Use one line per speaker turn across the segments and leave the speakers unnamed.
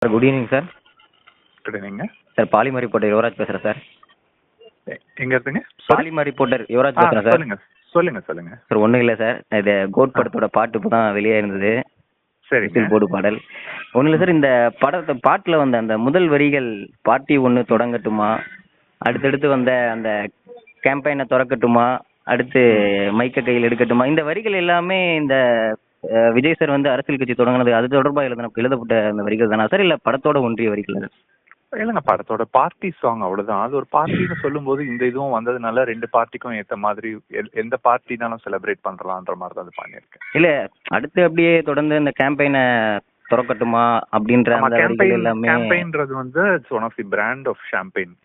Sir good evening sir.
Good evening
sir Polimer reporter Yuvaraj பேசுகிறேன் சார்.
எங்க இருந்துங்க?
பாலிமர் ரிப்போர்ட்டர் யுவராஜ் பேசுகிறேன் சார்.
சொல்லுங்க.
சார் ஒன்றும் இல்லை சார், இது கோட் படத்தோட பாட்டு இப்போ தான் வெளியே இருந்தது.
சரி
போடு பாடல் ஒன்றும் இல்லை சார். இந்த பாட்டில் வந்த அந்த முதல் வரிகள் பார்ட்டி ஒன்று தொடங்கட்டுமா, அடுத்தடுத்து வந்த அந்த கேம்பெயினை திறக்கட்டுமா, அடுத்து மைக்க கையில் எடுக்கட்டுமா, இந்த வரிகள் எல்லாமே இந்த விஜய் சார் வந்து அரசியல் கட்சி தொடங்கினது அது தொடர்பாக எழுதப்பட்ட அந்த வரிகள் தானா சார், இல்லை படத்தோட ஒன்றிய வரிகள்?
இல்லைங்க, படத்தோட பார்ட்டி சாங் அவ்வளவுதான். அது ஒரு பார்ட்டின்னு சொல்லும் போது இந்த இதுவும் வந்ததுனால ரெண்டு பார்ட்டிக்கும் ஏத்த மாதிரி எந்த பார்ட்டினாலும் செலிப்ரேட் பண்றலான்ற மாதிரி தான் அது பண்ணியிருக்கேன்.
இல்ல அடுத்து அப்படியே தொடர்ந்து இந்த கேம்பெயினை திறக்கட்டுமா அப்படின்ற அந்த வரிகள் எல்லாமே.
கேம்பெயின்றது வந்து it's one of the brand of champagne.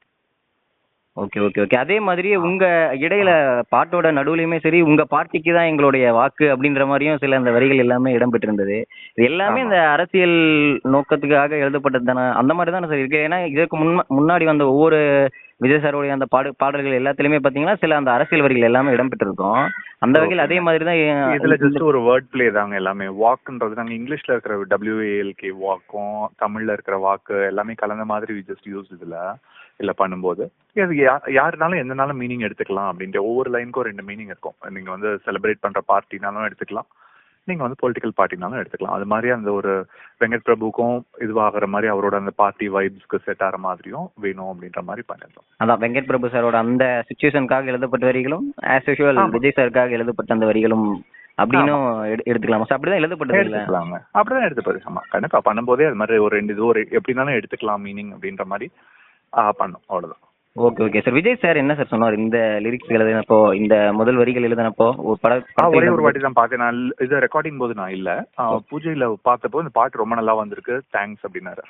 Okay okay okay. அதே மாதிரி உங்க இடையில பாட்டோட நடுவுலையுமே சரி, உங்க பார்ட்டிக்கு தான் எங்களுடைய வாக்கு அப்படின்ற மாதிரியும் சில அந்த வரிகள் எல்லாமே இடம்பெற்றிருந்தது. இது எல்லாமே இந்த அரசியல் நோக்கத்துக்காக எழுதப்பட்டது தானே, அந்த மாதிரி தானே சார் இருக்கு? ஏன்னா இதற்கு முன்னாடி வந்த ஒவ்வொரு விஜய் சாருடைய அந்த பாடல்கள் எல்லாத்துலயுமே பாத்தீங்கன்னா சில அந்த அரசியல் வரிகள் எல்லாமே இடம்பெற்றிருக்கும். அந்த வகையில் அதே மாதிரி தான்
இதுல ஜஸ்ட் ஒரு வேர்ட் பிளே தாங்க எல்லாமே. வாக்குன்றது நாங்க இங்கிலீஷ்ல இருக்கிற WALK வாக்கும் தமிழ்ல இருக்கிற வாக்கு எல்லாமே கலந்த மாதிரி ஜஸ்ட் யூஸ் இதுல இல்ல பண்ணும்போது அது யாருனாலும் எந்தனாலும் மீனிங் எடுத்துக்கலாம் அப்படின்ட்டு ஒவ்வொரு லைனுக்கும் ரெண்டு மீனிங் இருக்கும். நீங்க வந்து செலிப்ரேட் பண்ற பார்ட்டினாலும் எடுத்துக்கலாம், நீங்க வந்து பொலிட்டிக்கல் பார்ட்டினாலும் எடுத்துக்கலாம். அது மாதிரி அந்த ஒரு வெங்கட் பிரபுக்கும் இதுவாகிற மாதிரி அவரோட அந்த பார்ட்டி வைப்ஸ்க்கு செட் ஆகிற மாதிரியும் வேணும் அப்படின்ற மாதிரி பண்ணிருந்தோம்.
அதான் வெங்கட் பிரபு சாரோட அந்த சிச்சுவேஷனுக்காக எழுதப்பட்ட வரிகளும் ஆஸ் யூஷுவல் விஜய் சாருக்காக எழுதப்பட்ட அந்த வரிகளும் அப்படின்னு எடுத்துக்கலாமா சார்? அப்படிதான் எழுதப்பட்டது
எடுத்துக்கலாங்க, அப்படிதான் எடுத்துப்பாரு. ஆமா கண்டிப்பா பண்ணும்போதே அது மாதிரி ஒரு ரெண்டு இது ஒரு எப்படினாலும் எடுத்துக்கலாம் மீனிங் அப்படின்ற மாதிரி பண்ணும், அவ்வளவுதான்.
Okay okay sir. Vijay sir என்ன சார் சொன்னார் இந்த லிரிக்ஸ் எழுதினப்போ, இந்த முதல் வரிகள் எழுதினப்போ?
ஒரே ஒரு வாட்டி தான் பார்த்தேன் நான், இதை ரெக்கார்டிங் போது நான் இல்ல, பூஜையில பார்த்தப்போ இந்த பாட்டு ரொம்ப நல்லா வந்திருக்கு, தேங்க்ஸ் அப்படின்னாரு.